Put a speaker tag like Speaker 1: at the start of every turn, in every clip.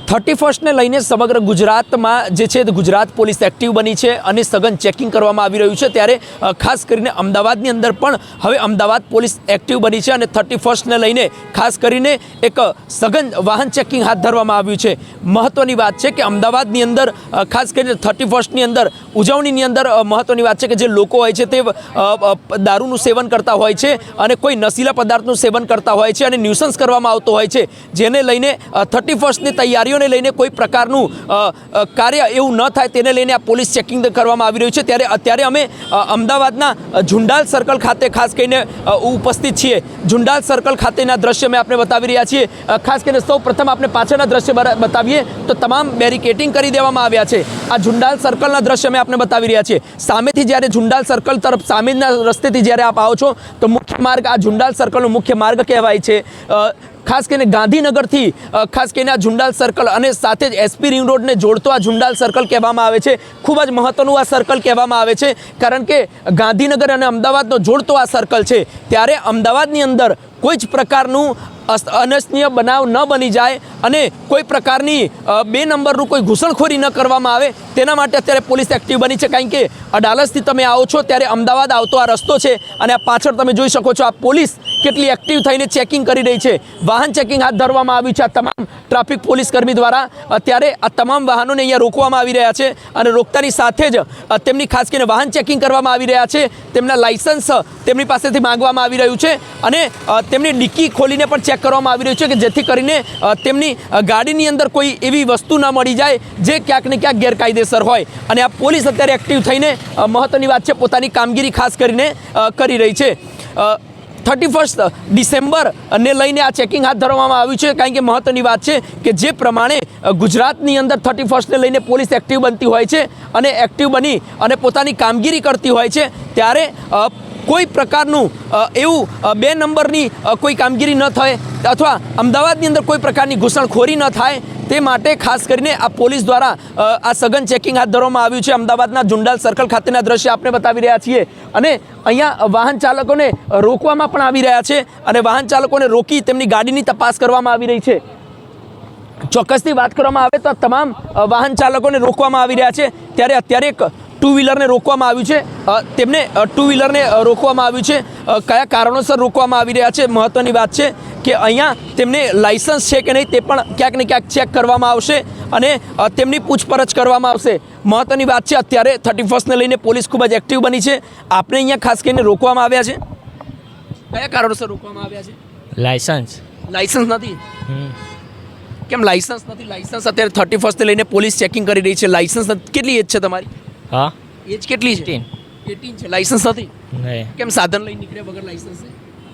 Speaker 1: 31 ને લઈને સમગ્ર ગુજરાતમાં જે છે ગુજરાત પોલીસ એક્ટિવ બની છે અને સઘન ચેકિંગ કરવામાં આવી રહ્યું છે। ત્યારે ખાસ કરીને અમદાવાદની અંદર પણ હવે અમદાવાદ પોલીસ એક્ટિવ બની છે અને 31 ને લઈને ખાસ કરીને એક સઘન વાહન ચેકિંગ હાથ ધરવામાં આવ્યું છે। મહત્વની વાત છે કે અમદાવાદની અંદર ખાસ કરીને 31 ની અંદર ઉજવણીની અંદર મહત્વની વાત છે કે જે લોકો હોય છે તે દારૂનું સેવન કરતા હોય છે અને કોઈ નશીલા પદાર્થનું સેવન કરતા હોય છે અને ન્યુસન્સ કરવામાં આવતો હોય છે, જેને લઈને 31 ની તૈયારીઓને લઈને કોઈ પ્રકારનું કાર્ય એવું ન થાય તેને લઈને આ પોલીસ ચેકિંગ કરવામાં આવી રહ્યું છે। ત્યારે અત્યારે અમે અમદાવાદના ઝુંડાલ સર્કલ ખાતે ખાસ કરીને ઉપસ્થિત છીએ। ઝુંડાલ સર્કલ ખાતેના દ્રશ્ય મેં આપણે બતાવી રહ્યા છીએ। ખાસ કરીને સૌ પ્રથમ આપણે પાછળના દ્રશ્ય બતાવીએ તો તમામ બેરિકેટિંગ કરી દેવામાં આવ્યા છે। આ ઝુંડાલ સર્કલના દ્રશ્ય મેં આપણે બતાવી રહ્યા છીએ। સામેથી જ્યારે ઝુંડાલ સર્કલ તરફ સામેના રસ્તેથી જ્યારે આપ આવો છો તો મુખ્ય માર્ગ આ ઝુંડાલ સર્કલનો મુખ્ય માર્ગ કહેવાય છે। ખાસ કરીને ગાંધીનગરથી ખાસ કરીને આ ઝુંડાલ સર્કલ અને સાથે જ એસપી રિંગ રોડને જોડતો આ ઝુંડાલ સર્કલ કહેવામાં આવે છે। ખૂબ જ મહત્ત્વનું આ સર્કલ કહેવામાં આવે છે, કારણ કે ગાંધીનગર અને અમદાવાદનો જોડતો આ સર્કલ છે। ત્યારે અમદાવાદની અંદર કોઈ જ પ્રકારનું અનિચ્છનીય બનાવ ન બની જાય અને કોઈ પ્રકારની 2 નંબરનું કોઈ ઘૂસણખોરી ન કરવામાં આવે તેના માટે અત્યારે પોલીસ એક્ટિવ બની છે। કારણ કે અડાલજથી તમે આવો છો ત્યારે અમદાવાદ આવતો આ રસ્તો છે અને આ પાછળ તમે જોઈ શકો છો આ પોલીસ કેટલી એક્ટિવ થઈને ચેકિંગ કરી રહી છે। વાહન ચેકિંગ હાથ ધરવામાં આવ્યું છે આ તમામ ટ્રાફિક પોલીસ કર્મી દ્વારા। અત્યારે આ તમામ વાહનોને અહીંયા રોકવામાં આવી રહ્યા છે અને રોકતાની સાથે જ તેમની ખાસ કરીને વાહન ચેકિંગ કરવામાં આવી રહ્યા છે। તેમના લાયસન્સ તેમની પાસેથી માંગવામાં આવી રહ્યું છે અને તેમની ડિક્કી ખોલીને પણ ચેક કરવામાં આવી રહ્યું છે કે જેથી કરીને તેમની ગાડીની અંદર કોઈ એવી વસ્તુ ન મળી જાય જે ક્યાંક ને ક્યાંક ગેરકાયદેસર હોય। અને આ પોલીસ અત્યારે એક્ટિવ થઈને મહત્ત્વની વાત છે પોતાની કામગીરી ખાસ કરીને કરી રહી છે। 31 ડિસેમ્બરને લઈને આ ચેકિંગ હાથ ધરવામાં આવ્યું છે, કારણ કે મહત્ત્વની વાત છે કે જે પ્રમાણે ગુજરાતની અંદર 31 ને લઈને પોલીસ એક્ટિવ બનતી હોય છે અને એક્ટિવ બની અને પોતાની કામગીરી કરતી હોય છે, ત્યારે કોઈ પ્રકારનું એવું 2 નંબરની કોઈ કામગીરી ન થાય અથવા અમદાવાદની અંદર કોઈ પ્રકારની ઘૂસણખોરી ન થાય તે માટે ખાસ કરીને આ પોલીસ દ્વારા આ સઘન ચેકિંગ હાથ ધરવામાં આવ્યું છે। અમદાવાદના ઝુંડાલ સર્કલ ખાતેના દ્રશ્ય આપણે બતાવી રહ્યા છીએ અને અહીંયા વાહન ચાલકોને રોકવામાં પણ આવી રહ્યા છે અને વાહન ચાલકોને રોકી તેમની ગાડીની તપાસ કરવામાં આવી રહી છે। ચોક્કસથી વાત કરવામાં આવે તો તમામ વાહન ચાલકોને રોકવામાં આવી રહ્યા છે। ત્યારે અત્યારે એક 2 વ્હીલરને રોકવામાં આવ્યું છે, તેમને 2 વ્હીલરને રોકવામાં આવ્યું છે। કયા કારણોસર રોકવામાં આવી રહ્યા છે મહત્ત્વની વાત છે કે અહીંયા તેમને લાયસન્સ છે કે નહીં તે પણ ક્યાંક ને ક્યાંક ચેક કરવામાં આવશે અને તેમની પૂછપરછ કરવામાં આવશે। મહત્ત્વની વાત છે અત્યારે 31 ને લઈને પોલીસ ખૂબ જ એક્ટિવ બની છે। આપણે અહીંયા ખાસ કરીને રોકવામાં આવ્યા છે, કયા કારણોસર રોકવામાં આવ્યા છે? લાયસન્સ નથી? કેમ લાયસન્સ નથી? લાયસન્સ અત્યારે 31 ને લઈને પોલીસ ચેકિંગ કરી રહી છે। લાયસન્સ કેટલી એજ છે તમારી?
Speaker 2: હા,
Speaker 1: એજ કેટલી છે? 18 છે। લાયસન્સ નથી?
Speaker 2: નહીં.
Speaker 1: કેમ સાધન લઈને નીકળ્યા વગર લાયસન્સ?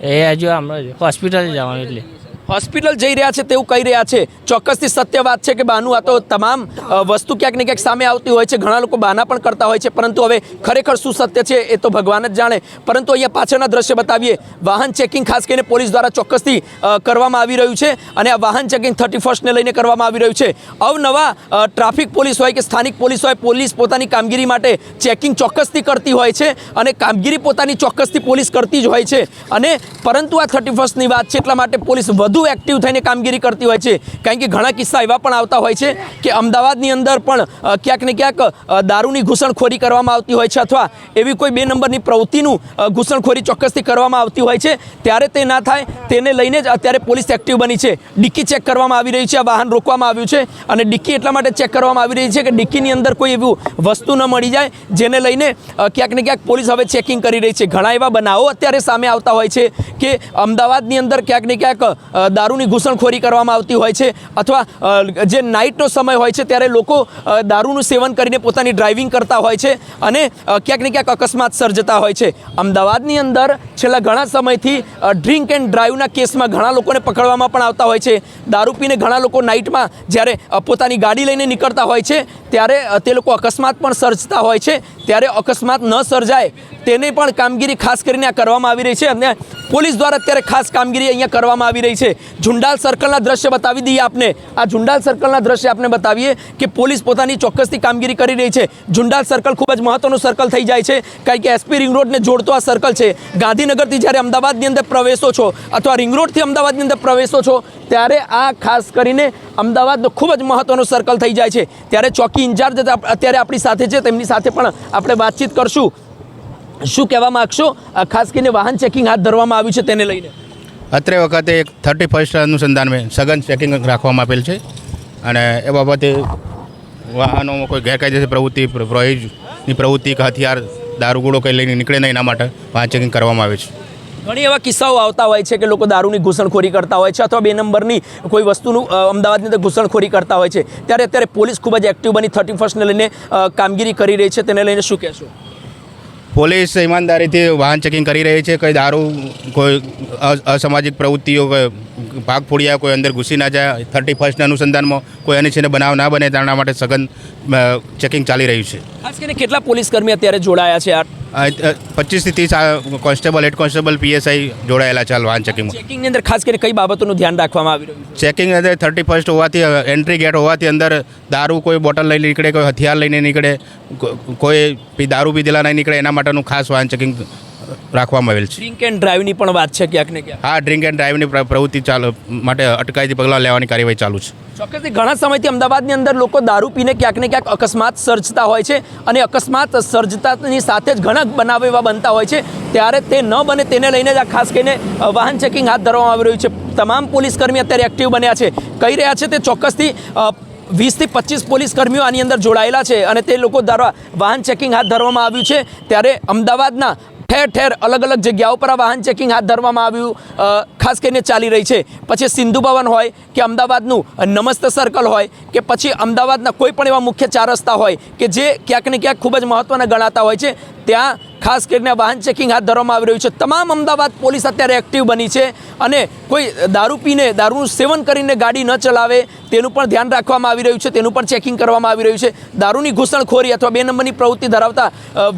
Speaker 2: એ હજુ હમણાં હોસ્પિટલ જવાનું એટલે
Speaker 1: હોસ્પિટલ જઈ રહ્યા છે તેવું કહી રહ્યા છે। ચોક્કસથી સત્ય વાત છે કે બાનું આ તો તમામ વસ્તુ ક્યાંક ને ક્યાંક સામે આવતી હોય છે, ઘણા લોકો બહાના પણ કરતા હોય છે, પરંતુ હવે ખરેખર શું સત્ય છે એ તો ભગવાન જ જાણે। પરંતુ અહીંયા પાછળના દ્રશ્ય બતાવીએ, વાહન ચેકિંગ ખાસ કરીને પોલીસ દ્વારા ચોક્કસથી કરવામાં આવી રહ્યું છે અને આ વાહન ચેકિંગ 31 ને લઈને કરવામાં આવી રહ્યું છે। અવનવા ટ્રાફિક પોલીસ હોય કે સ્થાનિક પોલીસ હોય, પોલીસ પોતાની કામગીરી માટે ચેકિંગ ચોક્કસથી કરતી હોય છે અને કામગીરી પોતાની ચોક્કસથી પોલીસ કરતી જ હોય છે અને પરંતુ આ 31ની વાત છે એટલા માટે પોલીસ વધુ એક્ટિવ થઈને કામગીરી કરતી હોય છે। કારણ કે ઘણા કિસ્સા એવા પણ આવતા હોય છે કે અમદાવાદની અંદર પણ ક્યાંક ને ક્યાંક દારૂની ઘૂસણખોરી કરવામાં આવતી હોય છે અથવા એવી કોઈ 2 નંબરની પ્રવૃત્તિનું ઘૂસણખોરી ચોક્કસથી કરવામાં આવતી હોય છે। ત્યારે તે ના થાય તેને લઈને જ અત્યારે પોલીસ એક્ટિવ બની છે। ડિક્કી ચેક કરવામાં આવી રહી છે, આ વાહન રોકવામાં આવ્યું છે અને ડિક્કી એટલા માટે ચેક કરવામાં આવી રહી છે કે ડિક્કીની અંદર કોઈ એવું વસ્તુ ન મળી જાય જેને લઈને ક્યાંક ને ક્યાંક પોલીસ હવે ચેકિંગ કરી રહી છે। ઘણા એવા બનાવો અત્યારે સામે આવતા હોય છે કે અમદાવાદની અંદર ક્યાંક ને ક્યાંક દારૂની ઘૂસણખોરી કરવામાં આવતી હોય છે અથવા જે નાઇટનો સમય હોય છે ત્યારે લોકો દારૂનું સેવન કરીને પોતાની ડ્રાઇવિંગ કરતા હોય છે અને ક્યાંક ને ક્યાંક અકસ્માત સર્જતા હોય છે। અમદાવાદની અંદર છેલ્લા ઘણા સમયથી ડ્રિંક એન્ડ ડ્રાઈવના કેસમાં ઘણા લોકોને પકડવામાં પણ આવતા હોય છે। દારૂ પીને ઘણા લોકો નાઇટમાં જ્યારે પોતાની ગાડી લઈને નીકળતા હોય છે ત્યારે તે લોકો અકસ્માત પણ સર્જતા હોય છે। ત્યારે અકસ્માત ન સર્જાય તેની પણ કામગીરી ખાસ કરીને આ કરવામાં આવી રહી છે અને પોલીસ દ્વારા અત્યારે ખાસ કામગીરી અહીંયા કરવામાં આવી રહી છે. ઝુંડાલ સર્કલના દ્રશ્ય બતાવી દઈએ આપને. આ ઝુંડાલ સર્કલના દ્રશ્ય આપને બતાવીએ કે પોલીસ પોતાની ચોક્કસથી કામગીરી કરી રહી છે. ઝુંડાલ સર્કલ ખૂબ જ મહત્વનું સર્કલ થઈ જાય છે કારણ કે એસપી રિંગ રોડને જોડતો આ સર્કલ છે. ગાંધીનગરથી જ્યારે અમદાવાદની અંદર પ્રવેશો છો અથવા રિંગ રોડથી અમદાવાદની અંદર પ્રવેશો છો ત્યારે આ ખાસ કરીને અમદાવાદનો ખૂબ જ મહત્વનો સર્કલ થઈ જાય છે. ત્યારે ચોકી ઇન્ચાર્જ અત્યારે આપણી સાથે છે, તેમની સાથે પણ આપણે વાતચીત કરશું. શું કહેવા માગશો? ખાસ કરીને વાહન ચેકિંગ હાથ ધરવામાં આવ્યું છે તેને લઈને.
Speaker 3: અત્રે વખતે એક 31 અનુસંધાનમાં સઘન ચેકિંગ રાખવામાં આપેલ છે અને એ બાબતે વાહનોમાં કોઈ ગેરકાયદેસર પ્રવૃત્તિ પ્રયોગની પ્રવૃત્તિ કે હથિયાર દારૂગોળો કંઈ લઈને નીકળે નહીં એના માટે વાહન ચેકિંગ કરવામાં આવે છે.
Speaker 1: ઘણી એવા કિસ્સાઓ આવતા હોય છે કે લોકો દારૂની ઘૂસણખોરી કરતા હોય છે અથવા 2 નંબરની કોઈ વસ્તુનું અમદાવાદની અંદર ઘૂસણખોરી કરતા હોય છે. ત્યારે અત્યારે પોલીસ ખૂબ જ એક્ટિવ બની 31ને લઈને કામગીરી કરી રહી છે, તેને લઈને શું કહેશો?
Speaker 3: પોલીસ ઈમાનદારીથી વાહન ચેકિંગ કરી રહી છે. કોઈ દારૂ કોઈ અસામાજિક પ્રવૃત્તિઓ કોઈ ભાગ ફોડિયા કોઈ અંદર ઘૂસી ના જાય. 31ના અનુસંધાનમાં કોઈ અનિચ્છનીય બનાવ ના બને તેના માટે સઘન ચેકિંગ ચાલી રહ્યું છે.
Speaker 1: ખાસ કરીને કેટલા પોલીસ કર્મી અત્યારે જોડાયા છે?
Speaker 3: 25 થી 30 કોન્સ્ટેબલ, હેડ કોન્સ્ટેબલ, પીએસઆઈ જોડાયેલા છે વાહન ચેકિંગમાં.
Speaker 1: ચેકિંગની અંદર ખાસ કરીને કઈ બાબતોનું ધ્યાન રાખવામાં આવી રહ્યું છે?
Speaker 3: ચેકિંગ અંદર 31 હોવાથી એન્ટ્રી ગેટ હોવાથી અંદર દારૂ કોઈ બોટલ લઈને નીકળે, કોઈ હથિયાર લઈને નીકળે, કોઈ દારૂ પીધેલા નહીં નીકળે એના માટેનું ખાસ વાહન ચેકિંગ રાખવામાં આવેલ છે.
Speaker 1: ડ્રિંક એન્ડ ડ્રાઈવની પણ વાત છે ક્યાંક ને ક્યાંક.
Speaker 3: હા, ડ્રિંક એન્ડ ડ્રાઈવની પ્રવૃત્તિ ચાલુ માટે અટકાયતી પગલાં લેવાની કાર્યવાહી ચાલુ છે.
Speaker 1: ચોક્કસથી ઘણા સમયથી અમદાવાદની અંદર લોકો દારૂ પીને ક્યાંક ને ક્યાંક અકસ્માત સર્જતા હોય છે અને અકસ્માત સર્જતાની સાથે જ ઘણા બનાવ એવા બનતા હોય છે. ત્યારે તે ન બને તેને લઈને જ આ ખાસ કરીને વાહન ચેકિંગ હાથ ધરવામાં આવી રહ્યું છે. તમામ પોલીસ કર્મી અત્યારે એક્ટિવ બન્યા છે. કહી રહ્યા છે તે ચોક્કસથી 20 થી 25 પોલીસ કર્મીઓ આની અંદર જોડાયેલા છે અને તે લોકો દ્વારા વાહન ચેકિંગ હાથ ધરવામાં આવ્યું છે. ત્યારે અમદાવાદના ઠેર ઠેર અલગ અલગ જગ્યાઓ પર આ વાહન ચેકિંગ હાથ ધરવામાં આવ્યું ખાસ કરીને ચાલી રહી છે. પછી સિંધુ ભવન હોય કે અમદાવાદનું નમસ્તે સર્કલ હોય કે પછી અમદાવાદના કોઈ પણ એવા મુખ્ય 4 રસ્તા હોય કે જે ક્યાંક ને ક્યાંક ખૂબ જ મહત્ત્વના ગણાતા હોય છે, ત્યાં ખાસ કરીને વાહન ચેકિંગ હાથ ધરવામાં આવી રહ્યું છે. તમામ અમદાવાદ પોલીસ અત્યારે એક્ટિવ બની છે અને કોઈ દારૂ પીને દારૂનું સેવન કરીને ગાડી ન ચલાવે તેનું પણ ધ્યાન રાખવામાં આવી રહ્યું છે, તેનું પણ ચેકિંગ કરવામાં આવી રહ્યું છે. દારૂની ઘૂસણખોરી અથવા 2 નંબરની પ્રવૃત્તિ ધરાવતા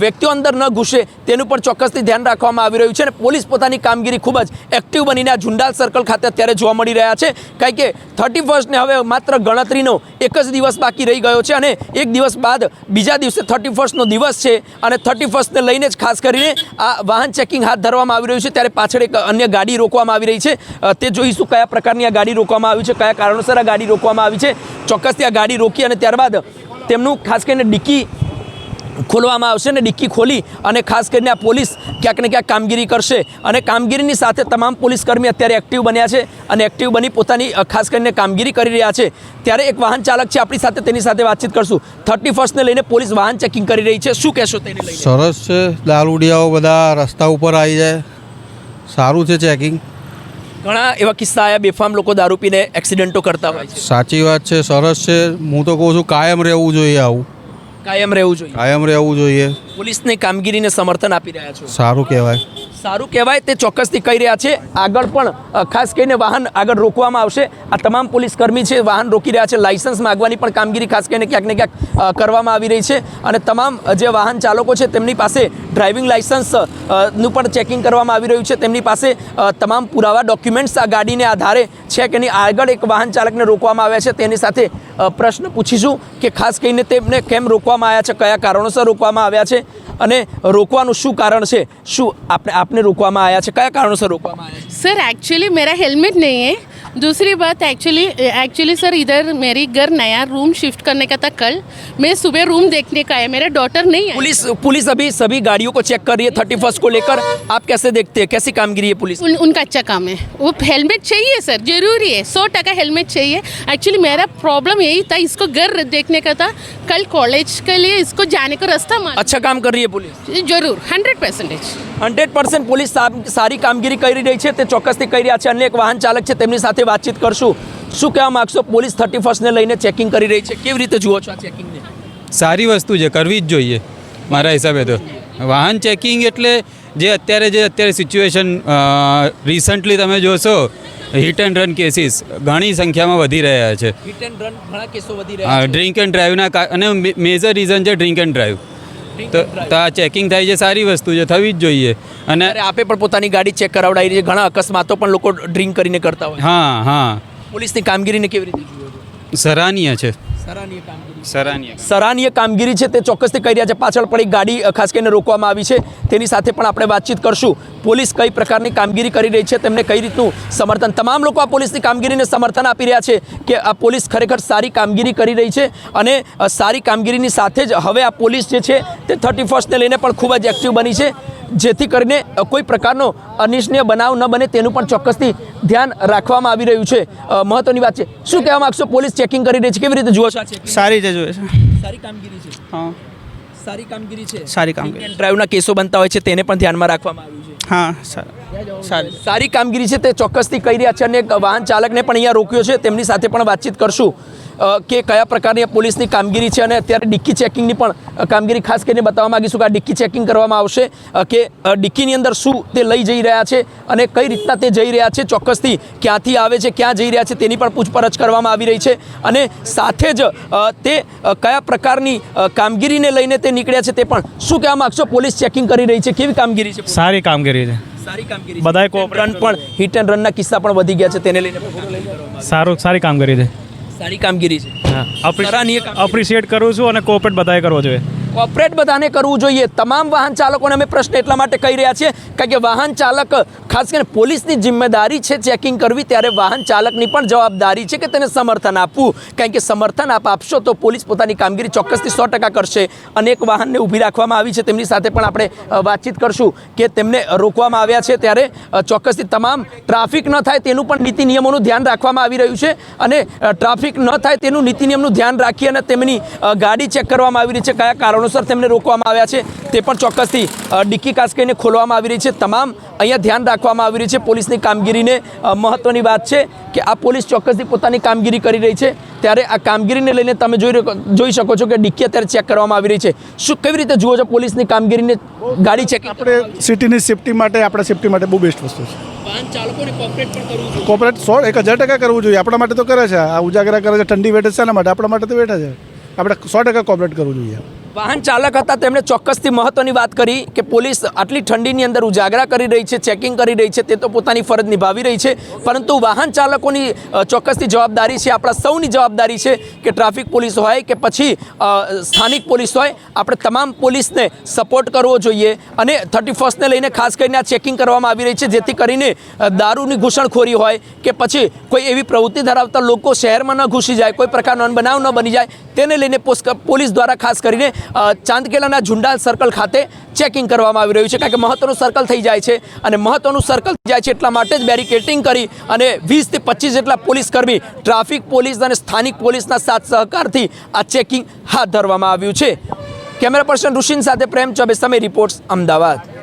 Speaker 1: વ્યક્તિઓ અંદર ન ઘૂસે તેનું પણ ચોક્કસથી ધ્યાન રાખવામાં આવી રહ્યું છે અને પોલીસ પોતાની કામગીરી ખૂબ જ એક્ટિવ બનીને આ ઝુંડાલ સર્કલ ખાતે અત્યારે જોવા મળી રહ્યા છે. કારણ કે 31ને હવે માત્ર ગણતરીનો એક જ દિવસ બાકી રહી ગયો છે અને એક દિવસ બાદ બીજા દિવસે 31નો દિવસ છે અને 31ને લઈને જ ખાસ કરીને આ વાહન ચેકિંગ હાથ ધરવામાં આવી રહ્યું છે. ત્યારે પાછળ એક અન્ય ગાડી રોકવામાં આવી રહી છે, તે જોઈશું કયા પ્રકારની આ ગાડી રોકવામાં આવી છે, કયા કારણોસર આ ગાડી રોકવામાં આવી છે. ચોક્કસથી આ ગાડી રોકી અને ત્યારબાદ તેમનું ખાસ કરીને ડિક્કી ખોલવામાં આવશે અને ડિક્કી ખોલી અને ખાસ કરીને આ પોલીસ ક્યાંક ને ક્યાંક કામગીરી કરશે અને કામગીરીની સાથે તમામ પોલીસ કર્મી અત્યારે એક્ટિવ બન્યા છે અને એક્ટિવ બની પોતાની ખાસ કરીને કામગીરી કરી રહ્યા છે. ત્યારે એક વાહન ચાલક છે આપણી સાથે, તેની સાથે વાતચીત કરશું. 31ને લઈને પોલીસ વાહન ચેકિંગ કરી રહી છે, શું કહેશો તેને લઈને?
Speaker 4: સરસ છે. દારૂડિયાઓ બધા રસ્તા ઉપર આવી જાય, સારું છે ચેકિંગ.
Speaker 1: ઘણા એવા કિસ્સા આયા બેફામ લોકો દારૂ પીને એક્સિડન્ટો કરતા હોય છે.
Speaker 4: સાચી વાત છે, સરસ છે. હું તો કહું છું કાયમ રહેવું જોઈએ, આવું
Speaker 1: કાયમ રહેવું જોઈએ.
Speaker 4: કાયમ રહેવું જોઈએ.
Speaker 1: પોલીસની કામગીરીને સમર્થન આપી રહ્યા છો,
Speaker 4: સારું કહેવાય.
Speaker 1: સારું કહેવાય. તે ચોક્કસથી કહી રહ્યા છે. આગળ પણ ખાસ કરીને વાહન આગળ રોકવામાં આવશે. આ તમામ પોલીસ કર્મી છે વાહન રોકી રહ્યા છે. લાયસન્સ માગવાની પણ કામગીરી ખાસ કરીને ક્યાંક ને ક્યાંક કરવામાં આવી રહી છે અને તમામ જે વાહન ચાલકો છે તેમની પાસે ડ્રાઇવિંગ લાયસન્સ નું પણ ચેકિંગ કરવામાં આવી રહ્યું છે. તેમની પાસે તમામ પુરાવા ડોક્યુમેન્ટ્સ આ ગાડીને આધારે છે કે નહીં. આગળ એક વાહન ચાલકને રોકવામાં આવ્યા છે, તેની સાથે પ્રશ્ન પૂછીશું કે ખાસ કરીને તેમને કેમ રોકવામાં આવ્યા છે, કયા કારણોસર રોકવામાં આવ્યા છે અને રોકવાનું શું કારણ છે, શું आपने रोकવામાં આવ્યા છે, કયા કારણોસર રોકવામાં આવ્યા છે?
Speaker 5: सर एक्चुअली मेरा हेलमेट नहीं है. दूसरी बात एक्चुअली सर इधर मेरी घर नया रूम शिफ्ट करने का था कल. मैं सुबह रूम देखने का है, मेरे डॉटर नहीं है.
Speaker 1: पुलिस अभी सभी गाड़ियों को चेक कर रही है 31 को लेकर. आप कैसे देखते हैं, कैसी कामगिरी है पुलिस?
Speaker 5: उनका अच्छा काम है. वो हेलमेट चाहिए सर, जरूरी है. 100% हेलमेट चाहिए. एक्चुअली मेरा प्रॉब्लम यही था, इसको घर देखने का था. कल कॉलेज के लिए इसको जाने का रास्ता
Speaker 1: अच्छा काम कर रही है पुलिस,
Speaker 5: जरूर 100%.
Speaker 1: 100% પોલીસ સારી કામગીરી કરી રહી છે, તે ચોક્કસથી કહી રહ્યા છે. અન્ય એક વાહન ચાલક છે, તેમની સાથે વાતચીત કરશું. શું કહેવા માગશો? પોલીસ 31ને લઈને ચેકિંગ કરી રહી છે, કેવી રીતે જુઓ છો આ ચેકિંગને?
Speaker 6: સારી વસ્તુ છે, કરવી જ જોઈએ મારા હિસાબે તો. વાહન ચેકિંગ એટલે જે અત્યારે સિચ્યુએશન રિસન્ટલી તમે જોશો હિટ એન્ડ રન કેસીસ ઘણી સંખ્યામાં વધી રહ્યા છે.
Speaker 1: હિટ એન્ડ રન ઘણા કેસો વધી રહ્યા છે.
Speaker 6: ડ્રિંક એન્ડ ડ્રાઈવના અને મેજર રીઝન છે ડ્રિંક એન્ડ ડ્રાઈવ. તો આ ચેકિંગ થાય છે સારી વસ્તુ છે, થવી જ જોઈએ. અને
Speaker 1: ત્યારે આપે પણ પોતાની ગાડી ચેક કરાવડાવી રહી છે. ઘણા અકસ્માતો પણ લોકો ડ્રિંક કરીને કરતા હોય.
Speaker 6: હા
Speaker 1: પોલીસની કામગીરીને કેવી રીતે જુઓ છો?
Speaker 6: સરાહનીય છે.
Speaker 1: સરાહનીય કામગીરી.
Speaker 6: સરાહનીય
Speaker 1: કામગીરી છે તે ચોક્કસથી કરી રહ્યા છે. પાછળ પણ એક ગાડી ખાસ કરીને રોકવામાં આવી છે, તેની સાથે પણ આપણે વાતચીત કરશું. પોલીસ કઈ પ્રકારની કામગીરી કરી રહી છે, તેમને કઈ રીતનું સમર્થન, તમામ લોકો આ પોલીસની કામગીરીને સમર્થન આપી રહ્યા છે કે આ પોલીસ ખરેખર સારી કામગીરી કરી રહી છે. અને સારી કામગીરીની સાથે જ હવે આ પોલીસ જે છે તે 31ને લઈને પણ ખૂબ જ એક્ટિવ બની છે, જેથી કરીને કોઈ પ્રકારનો અનિચ્છનીય બનાવ ન બને તેનું પણ ચોક્કસથી ધ્યાન રાખવામાં આવી રહ્યું છે. મહત્વની વાત છે. શું કહેવા માગશો? પોલીસ ચેકિંગ કરી રહી છે, કેવી રીતે જુઓ છો?
Speaker 7: સારી રીતે જોઈએ છે.
Speaker 1: સારી કામગીરી છે.
Speaker 7: હા,
Speaker 1: સારી કામગીરી છે.
Speaker 7: સારી કામગીરી.
Speaker 1: ડ્રાઈવના કેસો બનતા હોય છે તેને પણ ધ્યાનમાં રાખવામાં આવ્યું છે.
Speaker 7: હા, સારી.
Speaker 1: સારી કામગીરી છે તે ચોક્કસથી કરી રહ્યા છે. અને એક વાહન ચાલકને પણ અહીંયા રોક્યો છે, તેમની સાથે પણ વાતચીત કરશું કે કયા પ્રકારની પોલીસની કામગીરી છે. અને અત્યારે ડિક્કી ચેકિંગની પણ કામગીરી ખાસ કરીને બતાવવા માંગીશું કે આ ડિક્કી ચેકિંગ કરવામાં આવશે કે ડિક્કીની અંદર શું તે લઈ જઈ રહ્યા છે અને કઈ રીતના તે જઈ રહ્યા છે, ચોક્કસથી ક્યાંથી આવે છે, ક્યાં જઈ રહ્યા છે તેની પણ પૂછપરછ કરવામાં આવી રહી છે. અને સાથે જ તે કયા પ્રકારની કામગીરીને લઈને તે નીકળ્યા છે તે પણ શું કહેવા માગશો? પોલીસ ચેકિંગ કરી રહી છે, કેવી કામગીરી છે?
Speaker 8: સારી કામગીરી છે.
Speaker 1: સારી કામગીરી.
Speaker 8: બધાએ
Speaker 1: રન પણ હિટ એન્ડ રનના કિસ્સા પણ વધી ગયા છે, તેને લઈને
Speaker 8: સારી કામગીરી છે.
Speaker 1: સારી કામગીરી છે. સરાહનીય કામગીરી.
Speaker 8: અપ્રિશિએટ કરું છું અને કોઓપરેટ બધાએ કરવો જોઈએ.
Speaker 1: કોઓપરેટ બધાને કરવું જોઈએ. તમામ વાહન ચાલકોને અમે પ્રશ્ન એટલા માટે કહી રહ્યા છીએ કારણ કે વાહન ચાલક, ખાસ કરીને પોલીસની જિમ્મેદારી છે ચેકિંગ કરવી, ત્યારે વાહન ચાલકની પણ જવાબદારી છે કે તેને સમર્થન આપવું. કારણ કે સમર્થન આપશો તો પોલીસ પોતાની કામગીરી ચોક્કસથી 100% કરશે. અનેક વાહનને ઊભી રાખવામાં આવી છે, તેમની સાથે પણ આપણે વાતચીત કરશું કે તેમને રોકવામાં આવ્યા છે ત્યારે ચોક્કસથી તમામ ટ્રાફિક ન થાય તેનું પણ નીતિ નિયમોનું ધ્યાન રાખવામાં આવી રહ્યું છે. અને ટ્રાફિક ન થાય તેનું નીતિ નિયમનું ધ્યાન રાખી અને તેમની ગાડી ચેક કરવામાં આવી રહી છે. કયા કારણોસર તેમને રોકવામાં આવ્યા છે તે પણ ચોક્કસથી ડિક્કી ખાસ કરીને ખોલવામાં આવી રહી છે. તમામ અહીંયા ધ્યાન રાખવામાં આવી રહી છે પોલીસની કામગીરીને. મહત્વની વાત છે કે આ પોલીસ ચોક્કસથી પોતાની કામગીરી કરી રહી છે, ત્યારે આ કામગીરીને લઈને તમે જોઈ શકો છો કે ડિક્કી અત્યારે ચેક કરવામાં આવી રહી છે. શું કેવી રીતે જુઓ છો પોલીસની કામગીરીને? ગાડી ચેક
Speaker 9: આપણે સિટીની સેફટી માટે, આપણા સેફટી માટે બહુ બેસ્ટ વસ્તુ છે.
Speaker 1: વાહન ચાલકોને કોઓપરેટ પણ કરવું જોઈએ.
Speaker 9: કોઓપરેટ 1000% કરવું જોઈએ. આપણા માટે તો કરે છે, આ ઉજાગરા કરે છે, ઠંડી વેઠે છે, એના માટે આપણા માટે તો બેઠા છે. આપણે 100% કોઓપરેટ કરવું જોઈએ.
Speaker 1: વાહન ચાલક હતા, તેમણે ચોક્કસથી મહત્વની વાત કરી કે પોલીસ આટલી ઠંડીની અંદર ઉજાગરા કરી રહી છે, ચેકિંગ કરી રહી છે, તે તો પોતાની ફરજ નિભાવી રહી છે, પરંતુ વાહન ચાલકોની ચોક્કસથી જવાબદારી છે, આપણા સૌની જવાબદારી છે કે ટ્રાફિક પોલીસ હોય કે પછી સ્થાનિક પોલીસ હોય, આપણે તમામ પોલીસને સપોર્ટ કરવો જોઈએ. અને 31ને લઈને ખાસ કરીને આ ચેકિંગ કરવામાં આવી રહી છે, જેથી કરીને દારૂની ઘૂસણખોરી હોય કે પછી કોઈ એવી પ્રવૃત્તિ ધરાવતા લોકો શહેરમાં ન ઘૂસી જાય, કોઈ પ્રકારનો બનાવ ન બની જાય, તેને લઈને પોલીસ દ્વારા ખાસ કરીને ચાંદકેલાના ઝુંડાલ સર્કલ ખાતે ચેકિંગ કરવામાં આવી રહ્યું છે. કારણ કે મહત્વનું સર્કલ થઈ જાય છે અને મહત્વનું સર્કલ થઈ જાય છે એટલા માટે જ બેરિકેટિંગ કરી અને 20 થી 25 જેટલા પોલીસ કર્મી, ટ્રાફિક પોલીસ અને સ્થાનિક પોલીસના સાથ સહકારથી આ ચેકિંગ હાથ ધરવામાં આવ્યું છે. કેમેરા પર્સન ઋષિન સાથે પ્રેમ ચબે, સમય રિપોર્ટ્સ, અમદાવાદ.